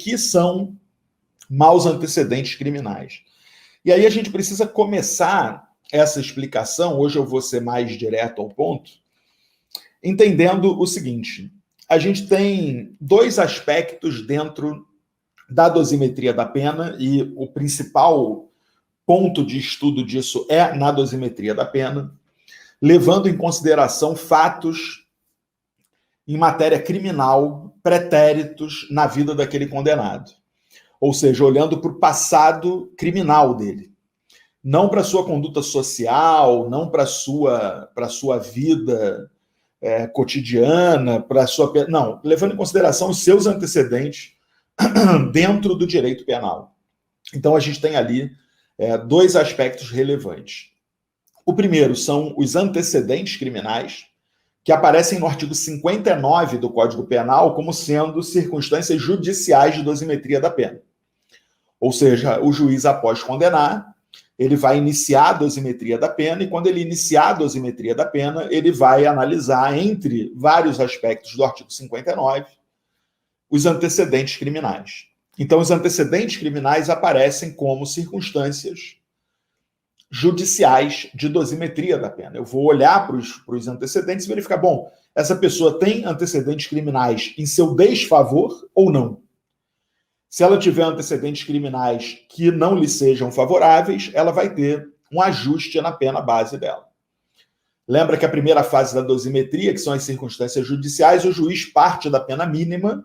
que são maus antecedentes criminais. E aí a gente precisa começar essa explicação, hoje eu vou ser mais direto ao ponto, entendendo o seguinte: a gente tem dois aspectos dentro da dosimetria da pena, e o principal ponto de estudo disso é na dosimetria da pena, levando em consideração fatos em matéria criminal pretéritos na vida daquele condenado. Ou seja, olhando para o passado criminal dele. Não para a sua conduta social, não para a sua vida cotidiana, para a sua... Não, levando em consideração os seus antecedentes dentro do direito penal. Então, a gente tem ali dois aspectos relevantes. O primeiro são os antecedentes criminais, que aparecem no artigo 59 do Código Penal como sendo circunstâncias judiciais de dosimetria da pena. Ou seja, o juiz, após condenar, ele vai iniciar a dosimetria da pena, e quando ele iniciar a dosimetria da pena, ele vai analisar, entre vários aspectos do artigo 59, os antecedentes criminais. Então, os antecedentes criminais aparecem como circunstâncias judiciais de dosimetria da pena. Eu vou olhar para os antecedentes e verificar, bom, essa pessoa tem antecedentes criminais em seu desfavor ou não? Se ela tiver antecedentes criminais que não lhe sejam favoráveis, ela vai ter um ajuste na pena base dela. Lembra que a primeira fase da dosimetria, que são as circunstâncias judiciais, o juiz parte da pena mínima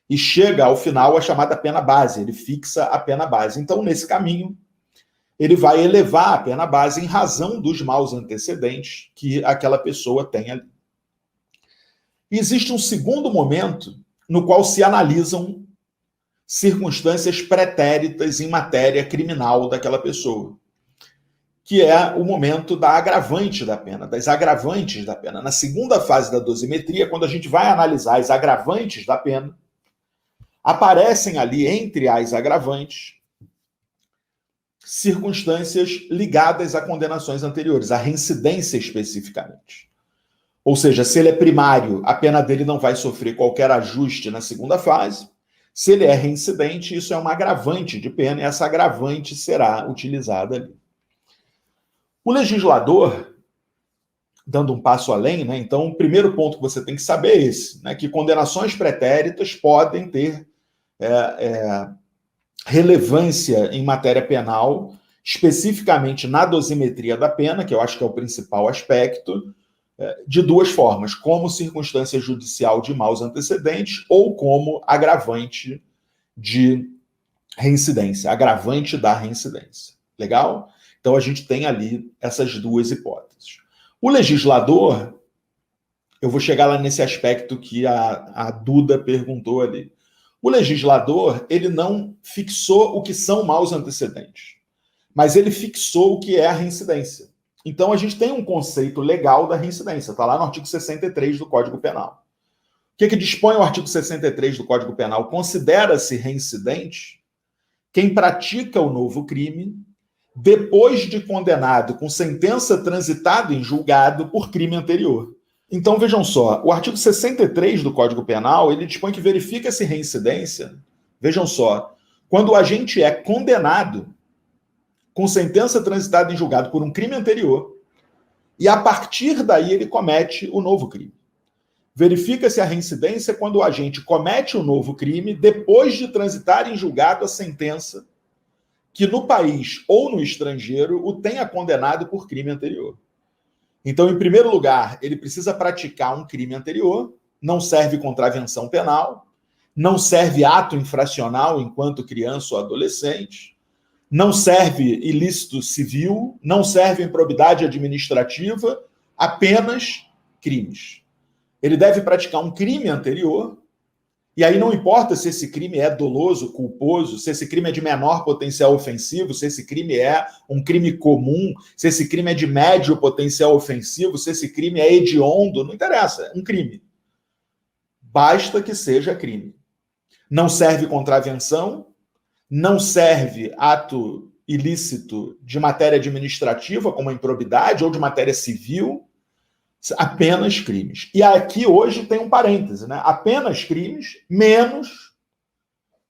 e chega ao final a chamada pena base, ele fixa a pena base. Então, nesse caminho, ele vai elevar a pena base em razão dos maus antecedentes que aquela pessoa tem ali. E existe um segundo momento no qual se analisam circunstâncias pretéritas em matéria criminal daquela pessoa, que é o momento da agravante da pena, das agravantes da pena. Na segunda fase da dosimetria, quando a gente vai analisar as agravantes da pena, aparecem ali, entre as agravantes, circunstâncias ligadas a condenações anteriores, a reincidência especificamente. Ou seja, se ele é primário, a pena dele não vai sofrer qualquer ajuste na segunda fase. Se ele é reincidente, isso é uma agravante de pena, e essa agravante será utilizada ali. O legislador, dando um passo além, né, então o primeiro ponto que você tem que saber é esse, né, que condenações pretéritas podem ter relevância em matéria penal, especificamente na dosimetria da pena, que eu acho que é o principal aspecto, de duas formas: como circunstância judicial de maus antecedentes ou como agravante de reincidência, agravante da reincidência. Legal? Então a gente tem ali essas duas hipóteses. O legislador, eu vou chegar lá nesse aspecto que a Duda perguntou ali. O legislador, ele não fixou o que são maus antecedentes, mas ele fixou o que é a reincidência. Então, a gente tem um conceito legal da reincidência, está lá no artigo 63 do Código Penal. O que dispõe o artigo 63 do Código Penal? Considera-se reincidente quem pratica o novo crime depois de condenado com sentença transitada em julgado por crime anterior. Então, vejam só, o artigo 63 do Código Penal, ele dispõe que verifica-se reincidência, vejam só, quando o agente é condenado com sentença transitada em julgado por um crime anterior, e a partir daí ele comete o novo crime. Verifica-se a reincidência quando o agente comete o novo crime depois de transitar em julgado a sentença que no país ou no estrangeiro o tenha condenado por crime anterior. Então, em primeiro lugar, ele precisa praticar um crime anterior, não serve contravenção penal, não serve ato infracional enquanto criança ou adolescente, não serve ilícito civil, não serve improbidade administrativa, apenas crimes. Ele deve praticar um crime anterior, e aí não importa se esse crime é doloso, culposo, se esse crime é de menor potencial ofensivo, se esse crime é um crime comum, se esse crime é de médio potencial ofensivo, se esse crime é hediondo, não interessa, é um crime. Basta que seja crime. Não serve contravenção, não serve ato ilícito de matéria administrativa, como a improbidade, ou de matéria civil, apenas crimes. E aqui hoje tem um parêntese, né? Apenas crimes, menos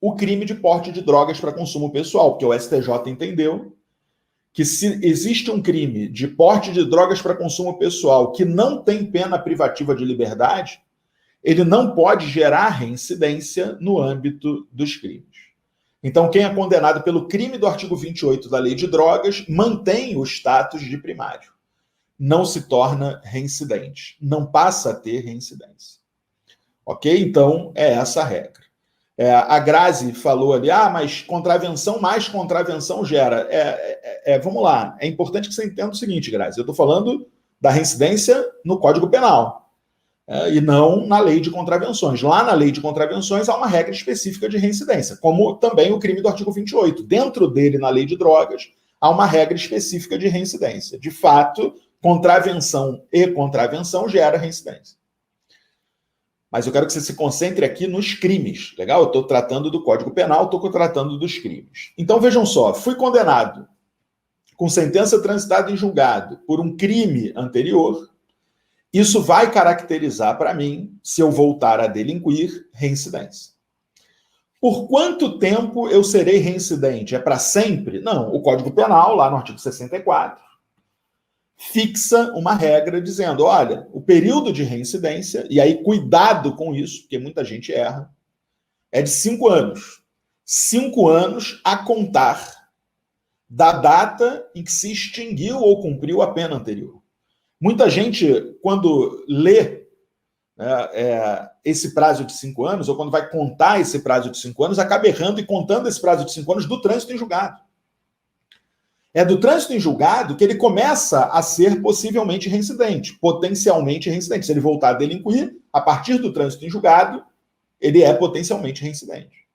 o crime de porte de drogas para consumo pessoal, porque o STJ entendeu que se existe um crime de porte de drogas para consumo pessoal que não tem pena privativa de liberdade, ele não pode gerar reincidência no âmbito dos crimes. Então, quem é condenado pelo crime do artigo 28 da Lei de Drogas mantém o status de primário. Não se torna reincidente. Não passa a ter reincidência. Ok? Então, é essa a regra. A Grazi falou ali, mas contravenção mais contravenção gera. Vamos lá, é importante que você entenda o seguinte, Grazi, eu estou falando da reincidência no Código Penal, e não na lei de contravenções. Lá na lei de contravenções há uma regra específica de reincidência, como também o crime do artigo 28. Dentro dele, na lei de drogas, há uma regra específica de reincidência. De fato, contravenção e contravenção gera reincidência. Mas eu quero que você se concentre aqui nos crimes, legal? Eu estou tratando do Código Penal, estou tratando dos crimes. Então, vejam só, fui condenado com sentença transitada em julgado por um crime anterior, isso vai caracterizar para mim, se eu voltar a delinquir, reincidência. Por quanto tempo eu serei reincidente? É para sempre? Não, o Código Penal, lá no artigo 64, fixa uma regra dizendo, olha, o período de reincidência, e aí cuidado com isso, porque muita gente erra, é de 5 anos. 5 anos a contar da data em que se extinguiu ou cumpriu a pena anterior. Muita gente, quando lê esse prazo de 5 anos, ou quando vai contar esse prazo de 5 anos, acaba errando e contando esse prazo de 5 anos do trânsito em julgado. É do trânsito em julgado que ele começa a ser possivelmente reincidente, potencialmente reincidente. Se ele voltar a delinquir, a partir do trânsito em julgado, ele é potencialmente reincidente.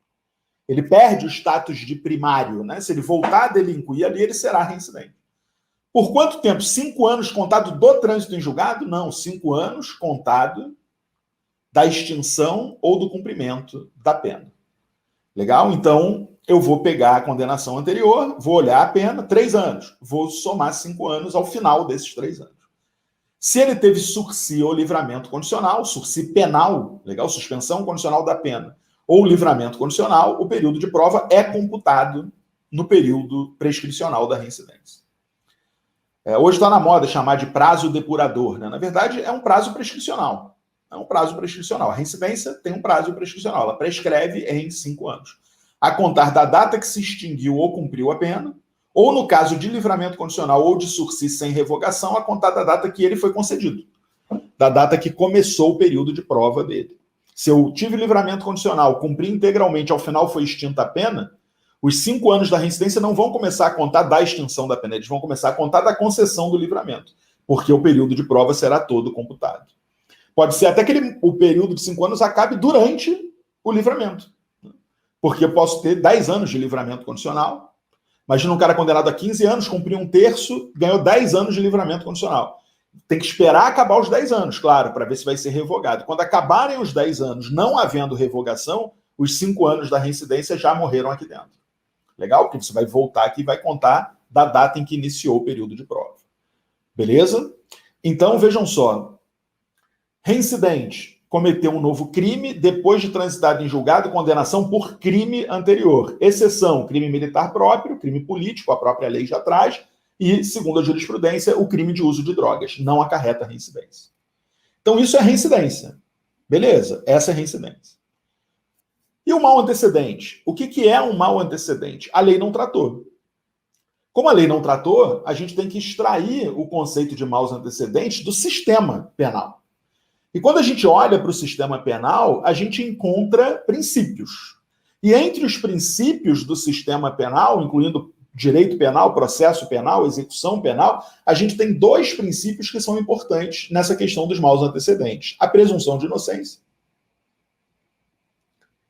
Ele perde o status de primário, né? Se ele voltar a delinquir ali, ele será reincidente. Por quanto tempo? 5 anos contado do trânsito em julgado? Não, 5 anos contado da extinção ou do cumprimento da pena. Legal? Então, eu vou pegar a condenação anterior, vou olhar a pena, 3 anos. Vou somar 5 anos ao final desses 3 anos. Se ele teve sursi ou livramento condicional, sursi penal, legal? Suspensão condicional da pena, ou livramento condicional, o período de prova é computado no período prescricional da reincidência. Hoje está na moda chamar de prazo depurador, né? Na verdade, é um prazo prescricional. É um prazo prescricional. A reincidência tem um prazo prescricional. Ela prescreve em 5 anos. A contar da data que se extinguiu ou cumpriu a pena, ou no caso de livramento condicional ou de sursi sem revogação, a contar da data que ele foi concedido, da data que começou o período de prova dele. Se eu tive livramento condicional, cumpri integralmente, ao final foi extinta a pena, os 5 anos da reincidência não vão começar a contar da extinção da pena, eles vão começar a contar da concessão do livramento, porque o período de prova será todo computado. Pode ser até que o período de 5 anos acabe durante o livramento. Porque eu posso ter 10 anos de livramento condicional. Imagina um cara condenado a 15 anos, cumpriu 1/3, ganhou 10 anos de livramento condicional. Tem que esperar acabar os 10 anos, claro, para ver se vai ser revogado. Quando acabarem os 10 anos, não havendo revogação, os 5 anos da reincidência já morreram aqui dentro. Legal? Porque você vai voltar aqui e vai contar da data em que iniciou o período de prova. Beleza? Então, vejam só. Reincidente cometeu um novo crime depois de transitado em julgado condenação por crime anterior. Exceção, crime militar próprio, crime político, a própria lei já traz, e, segundo a jurisprudência, o crime de uso de drogas. Não acarreta reincidência. Então, isso é reincidência. Beleza, essa é reincidência. E o mau antecedente? O que é um mau antecedente? A lei não tratou. Como a lei não tratou, a gente tem que extrair o conceito de maus antecedentes do sistema penal. E quando a gente olha para o sistema penal, a gente encontra princípios. E entre os princípios do sistema penal, incluindo direito penal, processo penal, execução penal, a gente tem 2 princípios que são importantes nessa questão dos maus antecedentes. A presunção de inocência.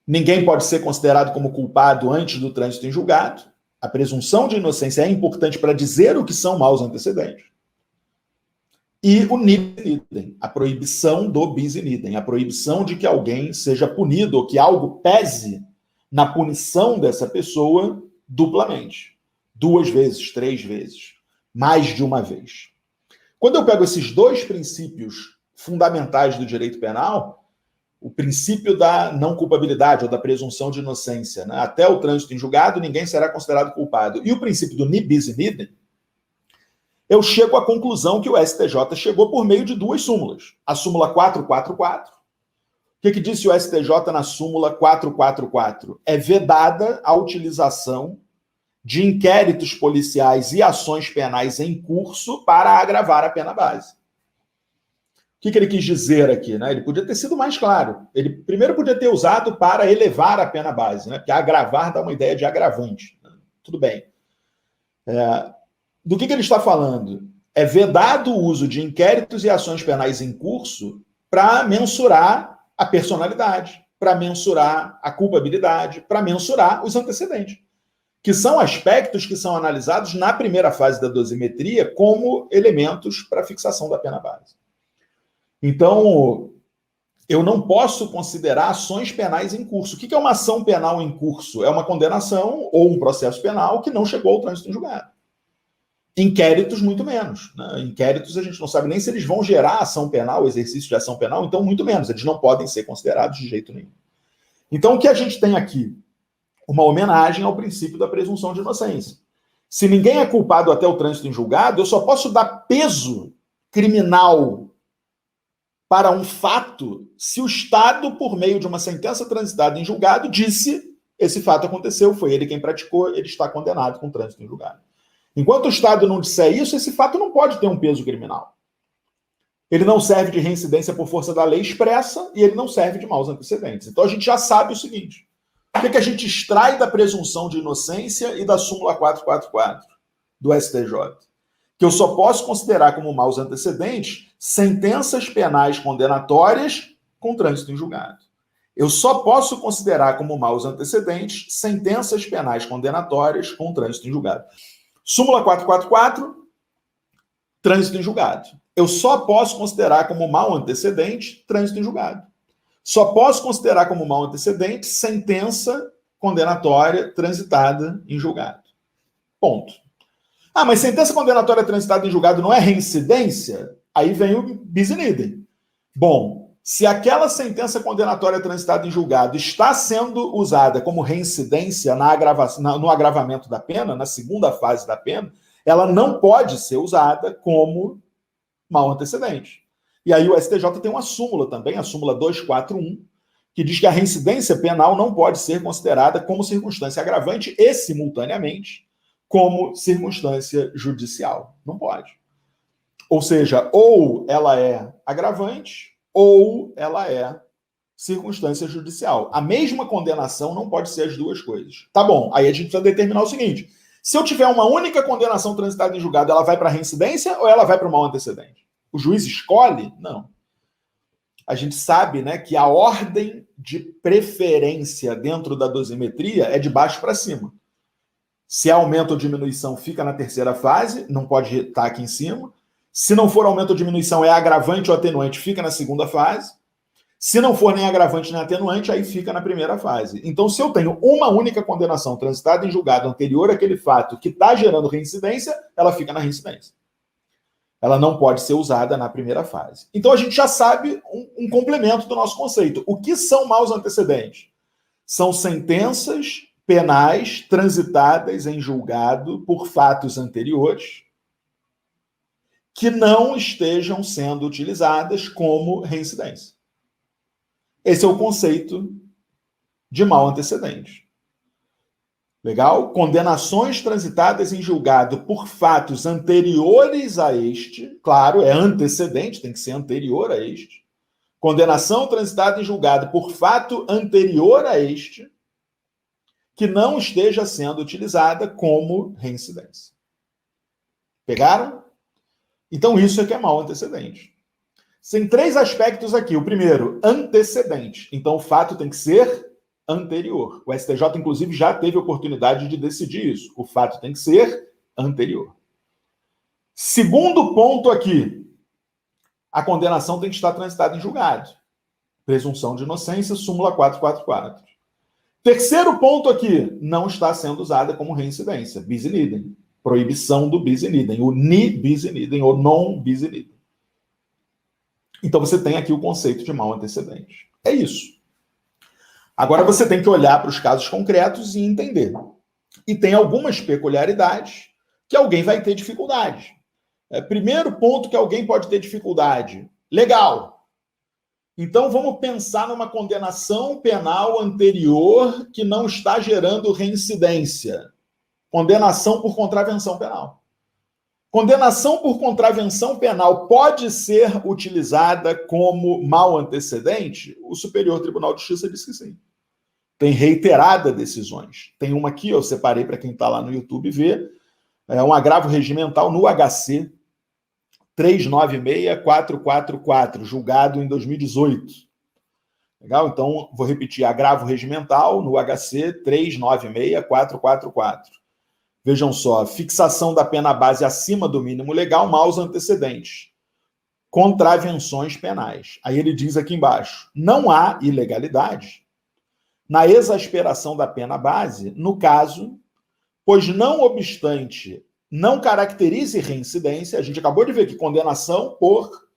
Ninguém pode ser considerado como culpado antes do trânsito em julgado. A presunção de inocência é importante para dizer o que são maus antecedentes. E o nisi in idem, a proibição do bis in idem, a proibição de que alguém seja punido ou que algo pese na punição dessa pessoa duplamente. 2 vezes, 3 vezes, mais de uma vez. Quando eu pego esses 2 princípios fundamentais do direito penal, o princípio da não culpabilidade ou da presunção de inocência, né? Até o trânsito em julgado, ninguém será considerado culpado. E o princípio do ni bis in idem, eu chego à conclusão que o STJ chegou por meio de duas súmulas. A súmula 444. O que disse o STJ na súmula 444? É vedada a utilização de inquéritos policiais e ações penais em curso para agravar a pena base. O que ele quis dizer aqui? Né? Ele podia ter sido mais claro. Ele primeiro podia ter usado para elevar a pena base, né? Porque agravar dá uma ideia de agravante. Né? Tudo bem. Do que ele está falando? É vedado o uso de inquéritos e ações penais em curso para mensurar a personalidade, para mensurar a culpabilidade, para mensurar os antecedentes, que são aspectos que são analisados na primeira fase da dosimetria como elementos para a fixação da pena base. Então, eu não posso considerar ações penais em curso. O que é uma ação penal em curso? É uma condenação ou um processo penal que não chegou ao trânsito em julgado. Inquéritos, muito menos. Né? Inquéritos, a gente não sabe nem se eles vão gerar ação penal, exercício de ação penal, então muito menos. Eles não podem ser considerados de jeito nenhum. Então, o que a gente tem aqui? Uma homenagem ao princípio da presunção de inocência. Se ninguém é culpado até o trânsito em julgado, eu só posso dar peso criminal para um fato se o Estado, por meio de uma sentença transitada em julgado, disse esse fato aconteceu, foi ele quem praticou, ele está condenado com trânsito em julgado. Enquanto o Estado não disser isso, esse fato não pode ter um peso criminal. Ele não serve de reincidência por força da lei expressa e ele não serve de maus antecedentes. Então a gente já sabe o seguinte: o que a gente extrai da presunção de inocência e da súmula 444 do STJ? Que eu só posso considerar como maus antecedentes sentenças penais condenatórias com trânsito em julgado. Eu só posso considerar como maus antecedentes sentenças penais condenatórias com trânsito em julgado. Súmula 444, trânsito em julgado. Eu só posso considerar como mau antecedente trânsito em julgado. Só posso considerar como mau antecedente sentença condenatória transitada em julgado. Ponto. Ah, mas sentença condenatória transitada em julgado não é reincidência? Aí vem o bis in idem. Bom, se aquela sentença condenatória transitada em julgado está sendo usada como reincidência no agravamento da pena, na segunda fase da pena, ela não pode ser usada como mau antecedente. E aí o STJ tem uma súmula também, a súmula 241, que diz que a reincidência penal não pode ser considerada como circunstância agravante e, simultaneamente, como circunstância judicial. Não pode. Ou seja, ou ela é agravante, ou ela é circunstância judicial. A mesma condenação não pode ser as duas coisas. Tá bom, aí a gente precisa determinar o seguinte: se eu tiver uma única condenação transitada em julgado, ela vai para a reincidência ou ela vai para o mau antecedente? O juiz escolhe? Não. A gente sabe, né, que a ordem de preferência dentro da dosimetria é de baixo para cima. Se é aumento ou diminuição, fica na terceira fase, não pode estar aqui em cima. Se não for aumento ou diminuição, é agravante ou atenuante, fica na segunda fase. Se não for nem agravante nem atenuante, aí fica na primeira fase. Então, se eu tenho uma única condenação transitada em julgado anterior àquele fato que está gerando reincidência, ela fica na reincidência. Ela não pode ser usada na primeira fase. Então, a gente já sabe um complemento do nosso conceito. O que são maus antecedentes? São sentenças penais transitadas em julgado por fatos anteriores que não estejam sendo utilizadas como reincidência. Esse é o conceito de mau antecedente. Legal? Condenações transitadas em julgado por fatos anteriores a este, claro, é antecedente, tem que ser anterior a este. Condenação transitada em julgado por fato anterior a este, que não esteja sendo utilizada como reincidência. Pegaram? Então, isso é que é mau antecedente. Tem três aspectos aqui. O primeiro, antecedente. Então, o fato tem que ser anterior. O STJ, inclusive, já teve oportunidade de decidir isso. O fato tem que ser anterior. Segundo ponto aqui, a condenação tem que estar transitada em julgado. Presunção de inocência, súmula 444. Terceiro ponto aqui, não está sendo usada como reincidência, bis in idem. Proibição do bis in idem, o ni bis in idem, ou non bis in idem. Então você tem aqui o conceito de mau antecedente. É isso. Agora você tem que olhar para os casos concretos e entender. E tem algumas peculiaridades que alguém vai ter dificuldade. Primeiro ponto que alguém pode ter dificuldade. Legal. Então vamos pensar numa condenação penal anterior que não está gerando reincidência. Condenação por contravenção penal. Condenação por contravenção penal pode ser utilizada como mau antecedente? O Superior Tribunal de Justiça diz que sim. Tem reiteradas decisões. Tem uma aqui, eu separei para quem está lá no YouTube ver, é um agravo regimental no HC 396-444, julgado em 2018. Legal? Então, vou repetir, agravo regimental no HC 396-444. Vejam só, fixação da pena base acima do mínimo legal, maus antecedentes. Contravenções penais. Aí ele diz aqui embaixo, não há ilegalidade na exasperação da pena base, no caso, pois não obstante não caracterize reincidência, a gente acabou de ver que condenação por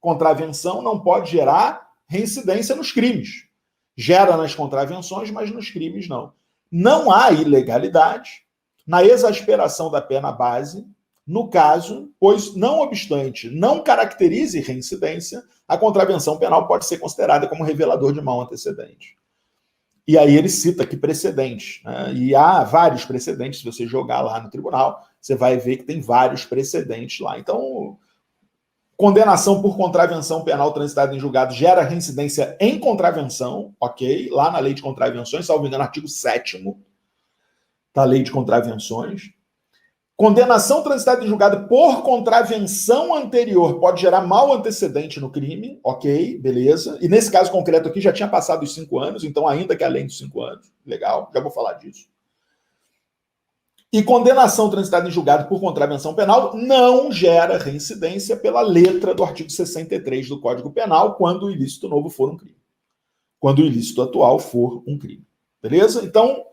contravenção não pode gerar reincidência nos crimes. Gera nas contravenções, mas nos crimes não. Não há ilegalidade na exasperação da pena base, no caso, pois não obstante não caracterize reincidência, a contravenção penal pode ser considerada como revelador de mau antecedente. E aí ele cita aqui precedentes, né? E há vários precedentes, se você jogar lá no tribunal, você vai ver que tem vários precedentes lá. Então, condenação por contravenção penal transitada em julgado gera reincidência em contravenção, ok? Lá na lei de contravenções, salvo engano, artigo 7º da lei de contravenções. Condenação transitada em julgado por contravenção anterior pode gerar mau antecedente no crime, ok, beleza. E nesse caso concreto aqui já tinha passado os 5 anos, então ainda que além dos 5 anos, legal, já vou falar disso. E condenação transitada em julgado por contravenção penal não gera reincidência pela letra do artigo 63 do Código Penal, quando o ilícito novo for um crime. Quando o ilícito atual for um crime. Beleza? Então,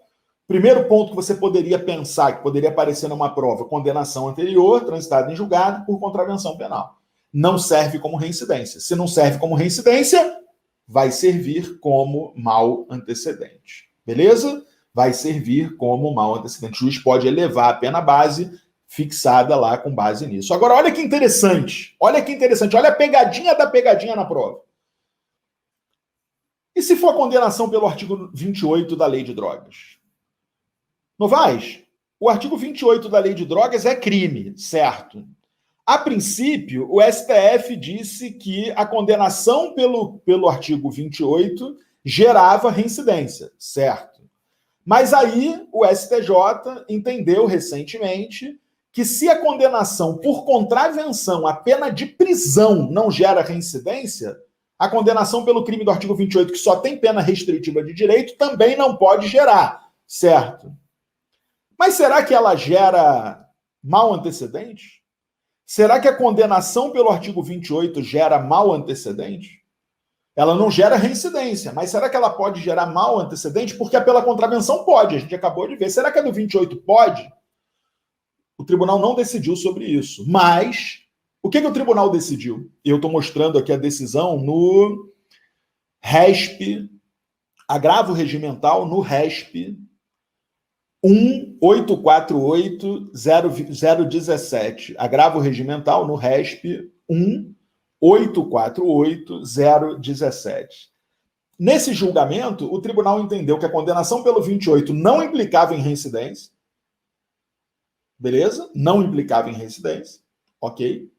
primeiro ponto que você poderia pensar, que poderia aparecer numa prova, condenação anterior, transitada em julgado por contravenção penal. Não serve como reincidência. Se não serve como reincidência, vai servir como mau antecedente. Beleza? Vai servir como mau antecedente. O juiz pode elevar a pena base fixada lá com base nisso. Agora, olha que interessante. Olha que interessante. Olha a pegadinha da pegadinha na prova. E se for a condenação pelo artigo 28 da Lei de Drogas? Novaes, o artigo 28 da Lei de Drogas é crime, certo? A princípio, o STF disse que a condenação pelo artigo 28 gerava reincidência, certo? Mas aí o STJ entendeu recentemente que se a condenação por contravenção, a pena de prisão não gera reincidência, a condenação pelo crime do artigo 28, que só tem pena restritiva de direito, também não pode gerar, certo? Mas será que ela gera mau antecedente? Será que a condenação pelo artigo 28 gera mau antecedente? Ela não gera reincidência, mas será que ela pode gerar mau antecedente? Porque a pela contravenção pode, a gente acabou de ver. Será que a do 28 pode? O tribunal não decidiu sobre isso. Mas, o que o tribunal decidiu? Eu estou mostrando aqui a decisão no RESP, agravo regimental no RESP 1848017, agravo regimental no RESP 1848017. Nesse julgamento, o tribunal entendeu que a condenação pelo 28 não implicava em reincidência, beleza? Não implicava em reincidência, ok?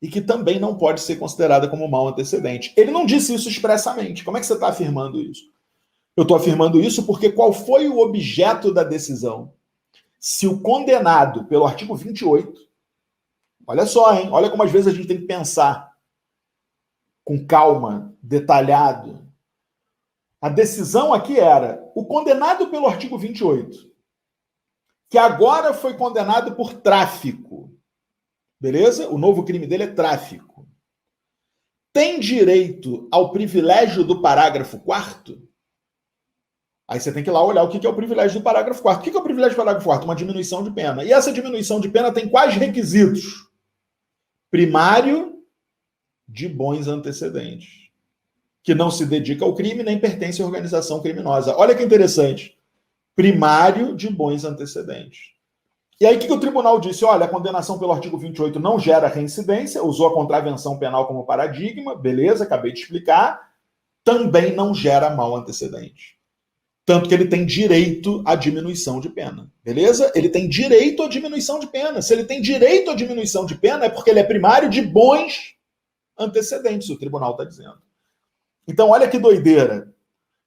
E que também não pode ser considerada como mau antecedente. Ele não disse isso expressamente. Como é que você está afirmando isso? Eu estou afirmando isso porque qual foi o objeto da decisão? Se o condenado pelo artigo 28, olha só, hein? Olha como às vezes a gente tem que pensar com calma, detalhado. A decisão aqui era o condenado pelo artigo 28, que agora foi condenado por tráfico, beleza? O novo crime dele é tráfico. Tem direito ao privilégio do parágrafo 4º? Aí você tem que ir lá olhar o que é o privilégio do parágrafo 4º. O que é o privilégio do parágrafo 4º? Uma diminuição de pena. E essa diminuição de pena tem quais requisitos? Primário, de bons antecedentes. que não se dedica ao crime nem pertence à organização criminosa. Olha que interessante. Primário de bons antecedentes. E aí o que o tribunal disse? Olha, a condenação pelo artigo 28 não gera reincidência, usou a contravenção penal como paradigma, beleza, acabei de explicar, também não gera mau antecedente. Tanto que ele tem direito à diminuição de pena, beleza? Ele tem direito à diminuição de pena. Se ele tem direito à diminuição de pena, é porque ele é primário de bons antecedentes, o tribunal está dizendo. Então, olha que doideira.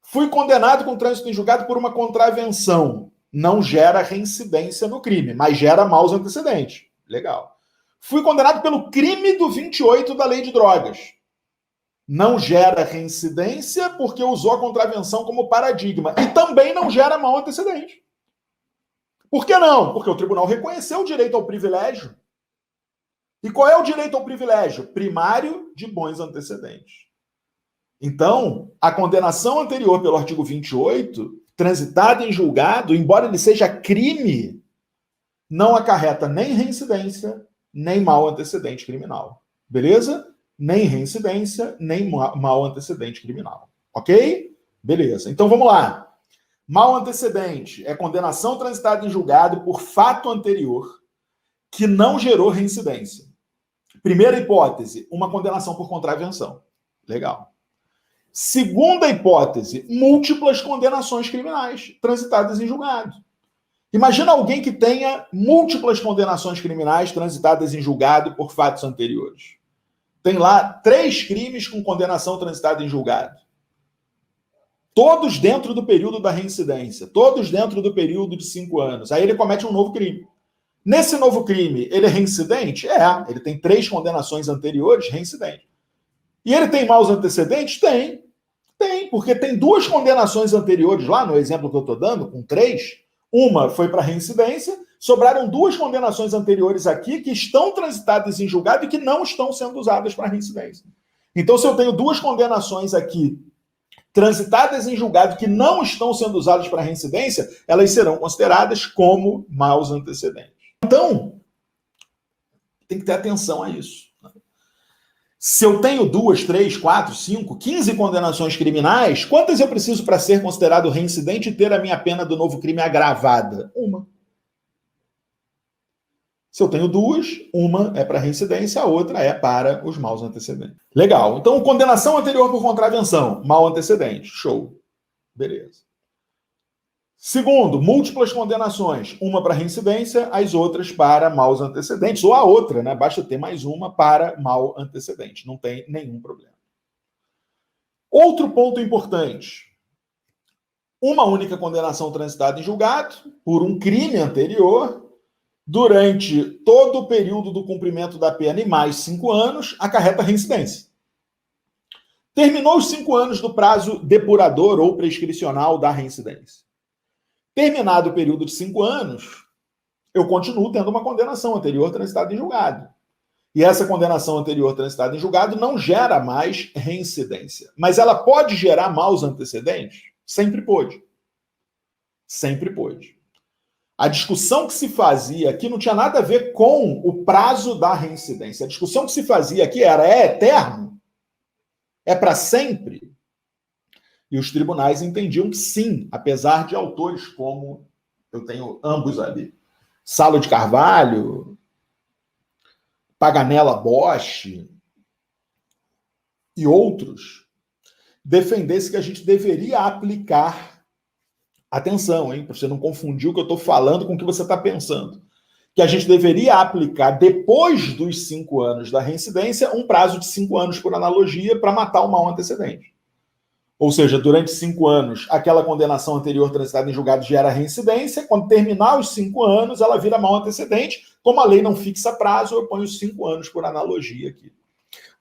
Fui condenado com trânsito em julgado por uma contravenção. Não gera reincidência no crime, mas gera maus antecedentes. Legal. Fui condenado pelo crime do 28 da Lei de Drogas. Não gera reincidência porque usou a contravenção como paradigma. E também não gera mau antecedente. Por que não? Porque o tribunal reconheceu o direito ao privilégio. E qual é o direito ao privilégio? Primário de bons antecedentes. Então, a condenação anterior pelo artigo 28, transitada em julgado, embora ele seja crime, não acarreta nem reincidência, nem mau antecedente criminal. Beleza? Nem reincidência, nem mau antecedente criminal. Ok? Beleza. Então, vamos lá. Mau antecedente é condenação transitada em julgado por fato anterior que não gerou reincidência. Primeira hipótese, uma condenação por contravenção. Legal. Segunda hipótese, múltiplas condenações criminais transitadas em julgado. Imagina alguém que tenha múltiplas condenações criminais transitadas em julgado por fatos anteriores. Tem lá 3 crimes com condenação transitada em julgado. Todos dentro do período da reincidência. Todos dentro do período de 5 anos. Aí ele comete um novo crime. Nesse novo crime, ele é reincidente? Ele tem 3 condenações anteriores, reincidente. E ele tem maus antecedentes? Tem, porque tem 2 condenações anteriores lá, no exemplo que eu estou dando, com 3. Uma foi para reincidência, sobraram 2 condenações anteriores aqui que estão transitadas em julgado e que não estão sendo usadas para reincidência. Então, se eu tenho 2 condenações aqui transitadas em julgado que não estão sendo usadas para reincidência, elas serão consideradas como maus antecedentes. Então, tem que ter atenção a isso. Se eu tenho 2, 3, 4, 5, 15 condenações criminais, quantas eu preciso para ser considerado reincidente e ter a minha pena do novo crime agravada? Uma. Se eu tenho 2, uma é para reincidência, a outra é para os maus antecedentes. Legal. Então, condenação anterior por contravenção, mau antecedente. Show. Beleza. Segundo, múltiplas condenações. Uma para reincidência, as outras para maus antecedentes. Ou a outra, né? Basta ter mais uma para mau antecedente. Não tem nenhum problema. Outro ponto importante. Uma única condenação transitada em julgado por um crime anterior, durante todo o período do cumprimento da pena e mais 5 anos, acarreta reincidência. Terminou os 5 anos do prazo depurador ou prescricional da reincidência. Terminado o período de 5 anos, eu continuo tendo uma condenação anterior transitada em julgado. E essa condenação anterior transitada em julgado não gera mais reincidência. Mas ela pode gerar maus antecedentes? Sempre pôde. Sempre pôde. A discussão que se fazia aqui não tinha nada a ver com o prazo da reincidência. A discussão que se fazia aqui era: é eterno? É para sempre? E os tribunais entendiam que sim, apesar de autores como, eu tenho ambos ali, Salo de Carvalho, Paganella Bosch e outros, defendesse que a gente deveria aplicar, atenção, hein, para você não confundir o que eu estou falando com o que você está pensando, que a gente deveria aplicar, depois dos 5 anos da reincidência, um prazo de 5 anos por analogia para matar o mau antecedente. Ou seja, durante 5 anos, aquela condenação anterior transitada em julgado gera reincidência. Quando terminar os 5 anos, ela vira mau antecedente. Como a lei não fixa prazo, eu ponho os 5 anos por analogia aqui.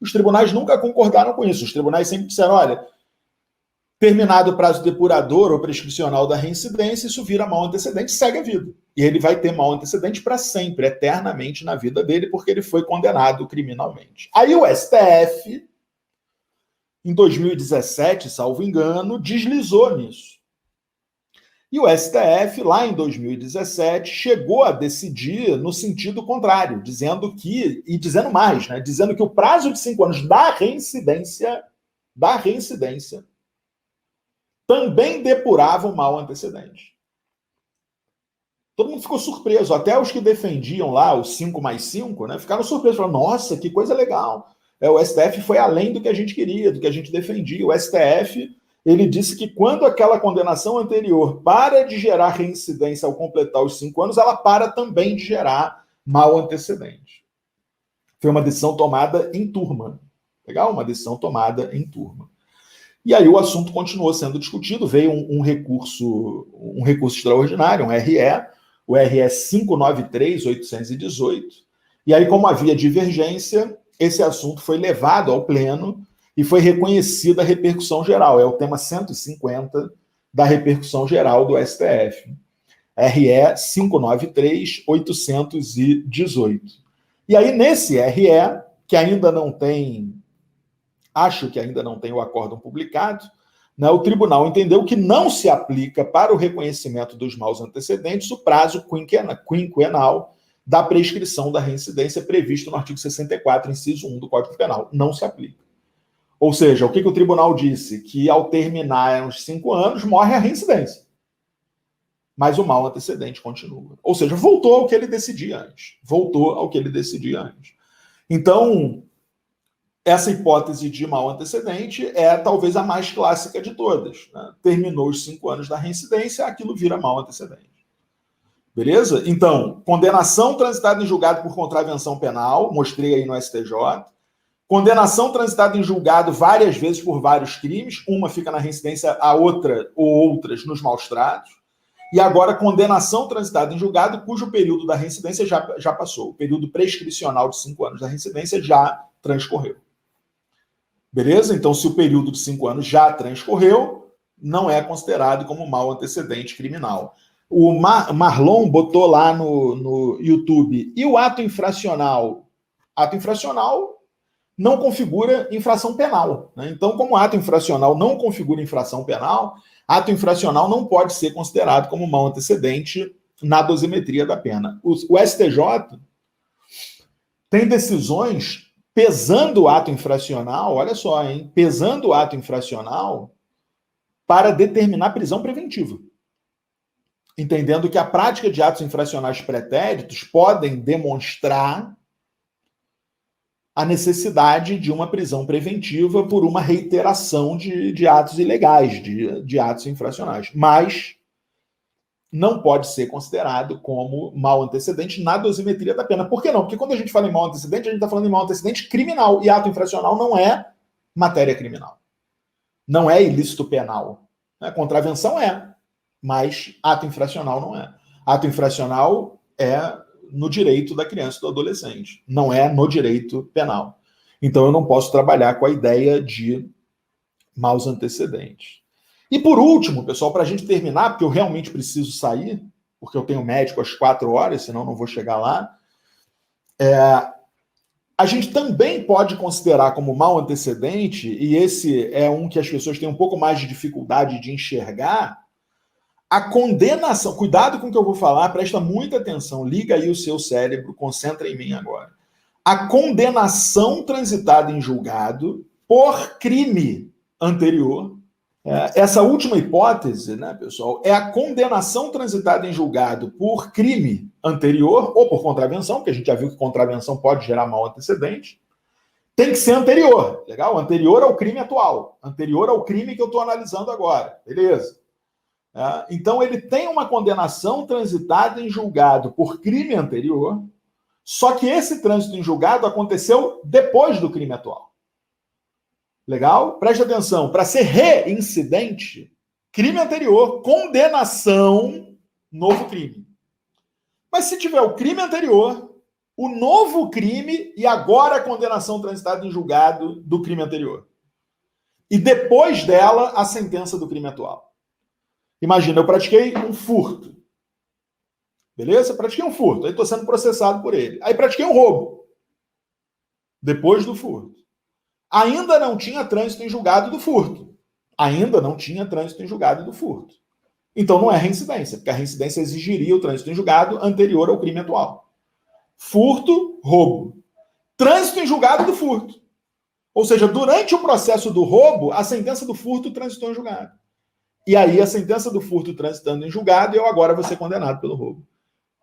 Os tribunais nunca concordaram com isso. Os tribunais sempre disseram: olha, terminado o prazo depurador ou prescricional da reincidência, isso vira mau antecedente, segue a vida. E ele vai ter mau antecedente para sempre, eternamente na vida dele, porque ele foi condenado criminalmente. Aí o STF, em 2017, salvo engano, deslizou nisso. E o STF, lá em 2017, chegou a decidir no sentido contrário, dizendo que, e dizendo mais, né, dizendo que o prazo de 5 anos da reincidência da reincidência também depurava o mal antecedente. Todo mundo ficou surpreso, até os que defendiam lá os 5+5, né, ficaram surpresos, falaram, nossa, que coisa legal. O STF foi além do que a gente queria, do que a gente defendia. O STF, ele disse que quando aquela condenação anterior para de gerar reincidência ao completar os 5 anos, ela para também de gerar mal antecedente. Foi uma decisão tomada em turma. Legal? Uma decisão tomada em turma. E aí o assunto continuou sendo discutido, veio um recurso extraordinário, um RE, o RE 593/818, e aí, como havia divergência, esse assunto foi levado ao pleno e foi reconhecida a repercussão geral. É o tema 150 da repercussão geral do STF. RE 593/818. E aí, nesse RE, que ainda não tem, acho que ainda não tem o acórdão publicado, né, o tribunal entendeu que não se aplica para o reconhecimento dos maus antecedentes o prazo quinquenal da prescrição da reincidência previsto no artigo 64, inciso 1 do Código Penal. Não se aplica. Ou seja, o que o tribunal disse? Que ao terminar os 5 anos, morre a reincidência. Mas o mal antecedente continua. Ou seja, voltou ao que ele decidia antes. Voltou ao que ele decidia antes. Então, essa hipótese de mal antecedente é talvez a mais clássica de todas. Né? Terminou os 5 anos da reincidência, aquilo vira mal antecedente. Beleza? Então, condenação transitada em julgado por contravenção penal, mostrei aí no STJ. Condenação transitada em julgado várias vezes por vários crimes, uma fica na reincidência, a outra ou outras nos maus-tratos. E agora, condenação transitada em julgado cujo período da reincidência já passou. O período prescricional de 5 anos da reincidência já transcorreu. Beleza? Então, se o período de 5 anos já transcorreu, não é considerado como mal antecedente criminal. O Marlon botou lá no YouTube. E o ato infracional? Ato infracional não configura infração penal. Né? Então, como ato infracional não configura infração penal, ato infracional não pode ser considerado como mal antecedente na dosimetria da pena. O STJ tem decisões pesando o ato infracional, olha só, hein? Pesando o ato infracional para determinar prisão preventiva. Entendendo que a prática de atos infracionais pretéritos podem demonstrar a necessidade de uma prisão preventiva por uma reiteração de atos ilegais, de atos infracionais. Mas não pode ser considerado como mal antecedente na dosimetria da pena. Por que não? Porque quando a gente fala em mal antecedente, a gente está falando em mal antecedente criminal. E ato infracional não é matéria criminal. Não é ilícito penal. Contravenção é, mas ato infracional não é. Ato infracional é no direito da criança e do adolescente. Não é no direito penal. Então eu não posso trabalhar com a ideia de maus antecedentes. E por último, pessoal, para a gente terminar, porque eu realmente preciso sair, porque eu tenho médico às 4 horas, senão não vou chegar lá, a gente também pode considerar como mal antecedente, e esse é um que as pessoas têm um pouco mais de dificuldade de enxergar, a condenação. Cuidado com o que eu vou falar, presta muita atenção, liga aí o seu cérebro, concentra em mim agora. A condenação transitada em julgado por crime anterior. Essa última hipótese, né, pessoal, é a condenação transitada em julgado por crime anterior ou por contravenção, porque a gente já viu que contravenção pode gerar mal antecedente. Tem que ser anterior, legal? Anterior ao crime atual, anterior ao crime que eu estou analisando agora, beleza? Então, ele tem uma condenação transitada em julgado por crime anterior, só que esse trânsito em julgado aconteceu depois do crime atual. Legal? Preste atenção. Para ser reincidente, crime anterior, condenação, novo crime. Mas se tiver o crime anterior, o novo crime e agora a condenação transitada em julgado do crime anterior. E depois dela, a sentença do crime atual. Imagina, eu pratiquei um furto. Beleza? Pratiquei um furto. Aí estou sendo processado por ele. Aí pratiquei um roubo. Depois do furto. Ainda não tinha trânsito em julgado do furto. Ainda não tinha trânsito em julgado do furto. Então não é reincidência, porque a reincidência exigiria o trânsito em julgado anterior ao crime atual. Furto, roubo. Trânsito em julgado do furto. Ou seja, durante o processo do roubo, a sentença do furto transitou em julgado. E aí, a sentença do furto transitando em julgado, eu agora vou ser condenado pelo roubo.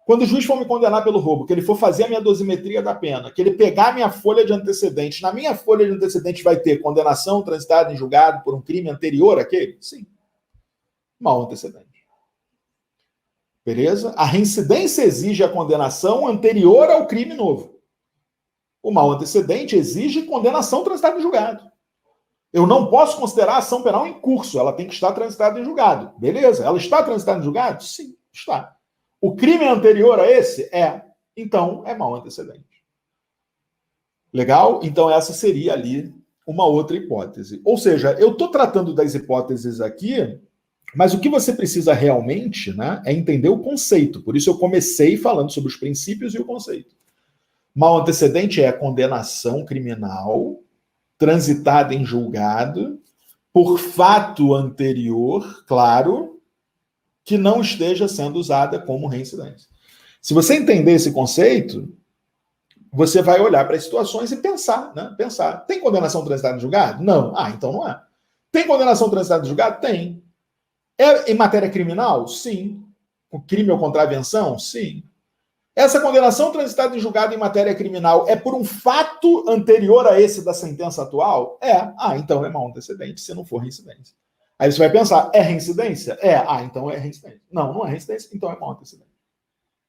Quando o juiz for me condenar pelo roubo, que ele for fazer a minha dosimetria da pena, que ele pegar a minha folha de antecedentes, na minha folha de antecedentes vai ter condenação transitada em julgado por um crime anterior àquele? Sim. Mau antecedente. Beleza? A reincidência exige a condenação anterior ao crime novo. O mau antecedente exige condenação transitada em julgado. Eu não posso considerar a ação penal em curso, ela tem que estar transitada em julgado. Beleza? Ela está transitada em julgado? Sim, está. O crime é anterior a esse? É. Então, é mau antecedente. Legal? Então, essa seria ali uma outra hipótese. Ou seja, eu estou tratando das hipóteses aqui, mas o que você precisa realmente, né, é entender o conceito. Por isso eu comecei falando sobre os princípios e o conceito. Mau antecedente é a condenação criminal transitada em julgado por fato anterior, claro, que não esteja sendo usada como reincidência. Se você entender esse conceito, você vai olhar para as situações e pensar, né? Pensar. Tem condenação transitada em julgado? Não. Ah, então não é. Tem condenação transitada em julgado? Tem. É em matéria criminal? Sim. Com crime ou contravenção? Sim. Essa condenação transitada em julgado em matéria criminal é por um fato anterior a esse da sentença atual? É. Ah, então é mau antecedente, se não for reincidência. Aí você vai pensar, é reincidência? É. Ah, então é reincidência. Não, não é reincidência, então é mau antecedente.